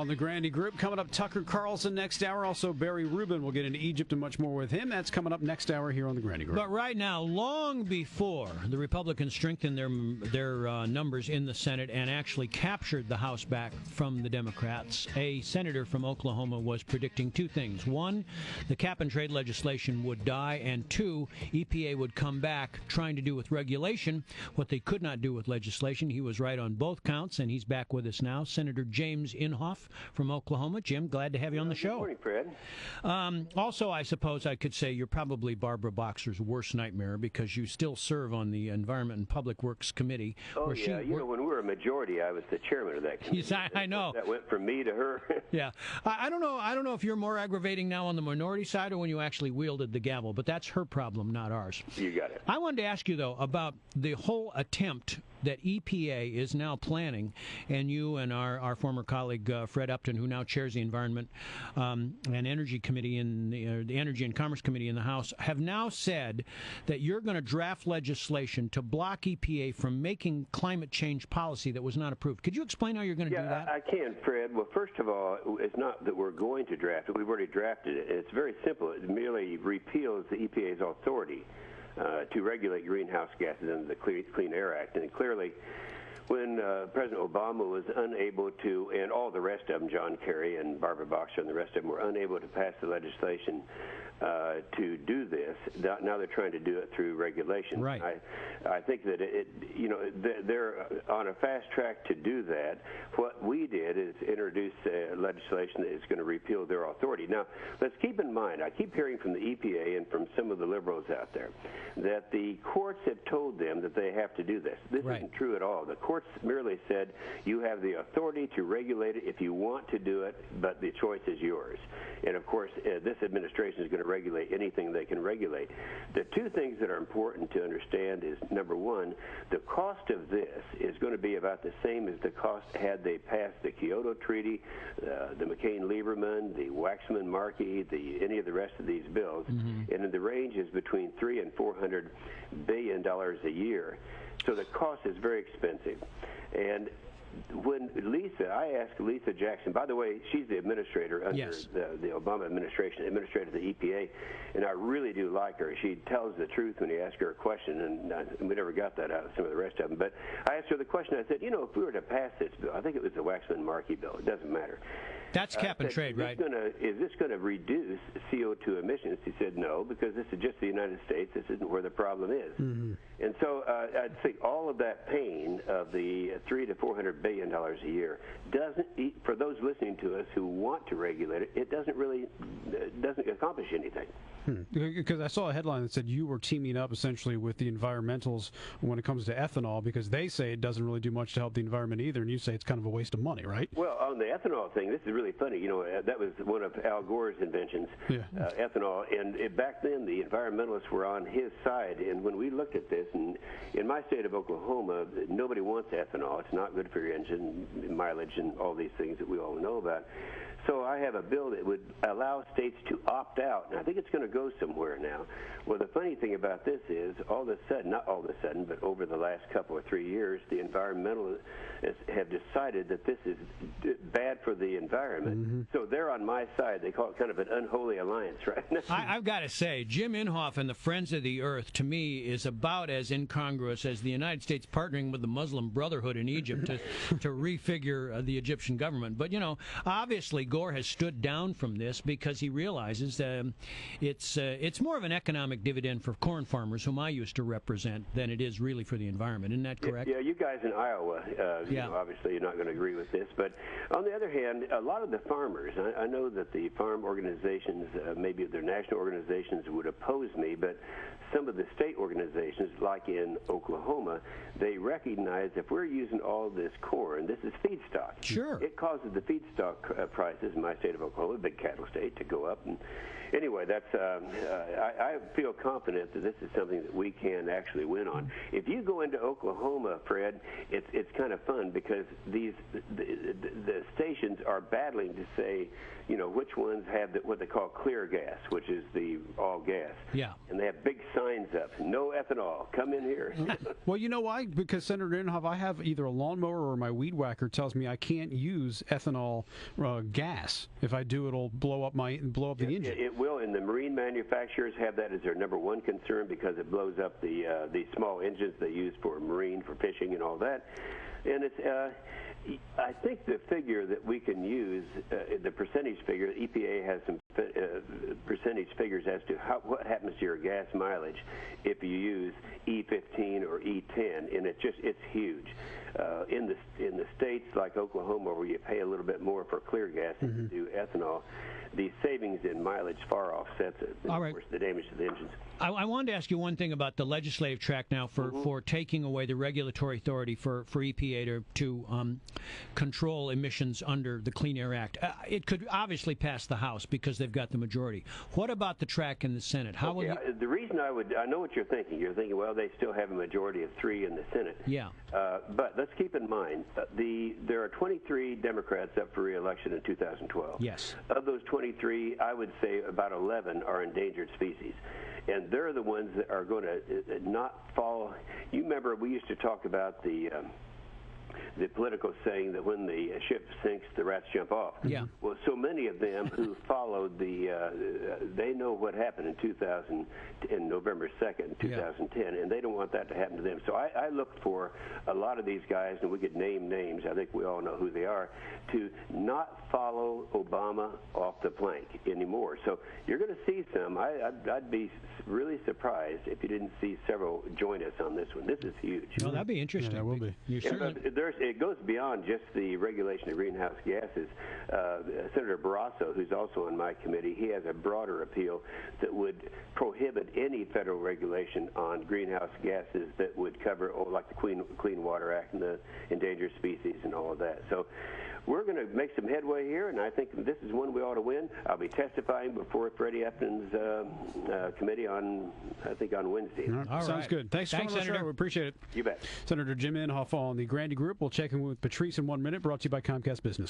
on the Grandy Group. Coming up, Tucker Carlson next hour. Also, Barry Rubin. We'll get into Egypt and much more with him. That's coming up next hour here on the Grandy Group. But right now, long before the Republicans strengthened their numbers in the Senate and actually captured the House back from the Democrats, a senator from Oklahoma was predicting two things. One, the cap-and-trade legislation would die, and two, EPA would come back trying to do with regulation what they could not do with legislation. He was right on both counts, and he's back with us now. Senator James Inhofe from Oklahoma. Jim, glad to have you on the show. Good morning, Fred. Also, I suppose I could say you're probably Barbara Boxer's worst nightmare because you still serve on the Environment and Public Works Committee. Oh, yeah. When we were a majority, I was the chairman of that committee. Yes, I know. That went from me to her. Yeah. I don't know if you're more aggravating now on the minority side or when you actually wielded the gavel, but that's her problem, not ours. You got it. I wanted to ask you, though, about the whole attempt that EPA is now planning, and you and our former colleague Fred Upton, who now chairs the Environment and Energy Committee in the Energy and Commerce Committee in the House, have now said that you're going to draft legislation to block EPA from making climate change policy that was not approved. Could you explain how you're going to do that? I can, Fred. Well, first of all, it's not that we're going to draft it. We've already drafted it. It's very simple. It merely repeals the EPA's authority to regulate greenhouse gases under the Clean Air Act. And clearly, when President Obama was unable to, and all the rest of them, John Kerry and Barbara Boxer and the rest of them, were unable to pass the legislation to do this. Now they're trying to do it through regulation. Right. I think that they're on a fast track to do that. What we did is introduce legislation that is going to repeal their authority. Now, let's keep in mind, I keep hearing from the EPA and from some of the liberals out there that the courts have told them that they have to do this. This Right. isn't true at all. The courts merely said you have the authority to regulate it if you want to do it, but the choice is yours. And, of course, this administration is going to regulate anything they can regulate. The two things that are important to understand is, number one, the cost of this is going to be about the same as the cost had they passed the Kyoto Treaty, the McCain-Lieberman, the Waxman-Markey, any of the rest of these bills. Mm-hmm. And the range is between $300 and $400 billion a year. So the cost is very expensive. And when I asked Lisa Jackson, by the way, she's the administrator under yes. the Obama administration, administrator of the EPA, and I really do like her. She tells the truth when you ask her a question, and we never got that out of some of the rest of them. But I asked her the question, I said, if we were to pass this bill, I think it was the Waxman-Markey bill, it doesn't matter. That's cap and trade, right? Is this going to reduce CO2 emissions? He said no, because this is just the United States. This isn't where the problem is. Mm-hmm. And so I'd think all of that pain of the $300 to $400 billion a year doesn't, for those listening to us who want to regulate it, it doesn't accomplish anything. Because I saw a headline that said you were teaming up essentially with the environmentals when it comes to ethanol, because they say it doesn't really do much to help the environment either, and you say it's kind of a waste of money, right? Well, on the ethanol thing, this is really funny. That was one of Al Gore's inventions, ethanol. And back then, the environmentalists were on his side. And when we looked at this, and in my state of Oklahoma, nobody wants ethanol. It's not good for your engine mileage and all these things that we all know about. So I have a bill that would allow states to opt out, and I think it's going to go somewhere now. Well, the funny thing about this is, all of a sudden, not all of a sudden, but over the last couple or 3 years, the environmentalists have decided that this is bad for the environment. Mm-hmm. So they're on my side. They call it kind of an unholy alliance, right? I've got to say, Jim Inhofe and the Friends of the Earth, to me, is about as incongruous as the United States partnering with the Muslim Brotherhood in Egypt to refigure the Egyptian government. But, obviously, Gore has stood down from this because he realizes that it's more of an economic dividend for corn farmers, whom I used to represent, than it is really for the environment. Isn't that correct? Yeah, you guys in Iowa, obviously you're not going to agree with this. But on the other hand, a lot of the farmers, I know that the farm organizations, maybe their national organizations would oppose me, but some of the state organizations, like in Oklahoma, they recognize if we're using all this corn, this is feedstock. Sure. It causes the feedstock prices in my state of Oklahoma, a big cattle state, to go up. And anyway, that's I feel confident that this is something that we can actually win on. If you go into Oklahoma, Fred, it's kind of fun because the stations are battling to say, which ones have what they call clear gas, which is the all gas. Yeah. And they have big signs up, no ethanol, come in here. Well, you know why? Because Senator Inhofe, I have either a lawnmower or my weed whacker tells me I can't use ethanol gas. If I do, it'll blow up the engine. It will, and the marine manufacturers have that as their number one concern because it blows up the small engines they use for marine, for fishing, and all that. And it's I think the figure that we can use, the percentage figure, the EPA has some percentage figures as to what happens to your gas mileage if you use E15 or E10, and it's huge. In the states like Oklahoma, where you pay a little bit more for clear gas than you do ethanol, the savings in mileage far offsets it. All right. Of course, the damage to the engines. I wanted to ask you one thing about the legislative track now for taking away the regulatory authority for EPA to control emissions under the Clean Air Act. It could obviously pass the House because they've got the majority. What about the track in the Senate? How will you... The reason I know what you're thinking. You're thinking, well, they still have a majority of 3 in the Senate. Yeah. But let's keep in mind, there are 23 Democrats up for re-election in 2012. Yes. Of those 23, I would say about 11 are endangered species. And they're the ones that are going to not fall. You remember we used to talk about the political saying that when the ship sinks, the rats jump off. Yeah. Well, so many of them who followed they know what happened in November 2nd, 2010, and they don't want that to happen to them. So I looked for a lot of these guys, and we could name names. I think we all know who they are, to not follow Obama off the plank anymore. So you're going to see some. I'd be really surprised if you didn't see several join us on this one. This is huge. Oh, that'd be interesting. Yeah, that will be. It goes beyond just the regulation of greenhouse gases. Senator Barrasso, who's also on my committee, he has a broader appeal that would prohibit any federal regulation on greenhouse gases that would cover, like the Clean Water Act and the endangered species and all of that. So we're going to make some headway here, and I think this is one we ought to win. I'll be testifying before Freddie Epton's committee on Wednesday. All right. Sounds good. Thanks, Senator. We appreciate it. You bet. Senator Jim Inhofe on the Grandy Group. We'll check in with Patrice in 1 minute, brought to you by Comcast Business.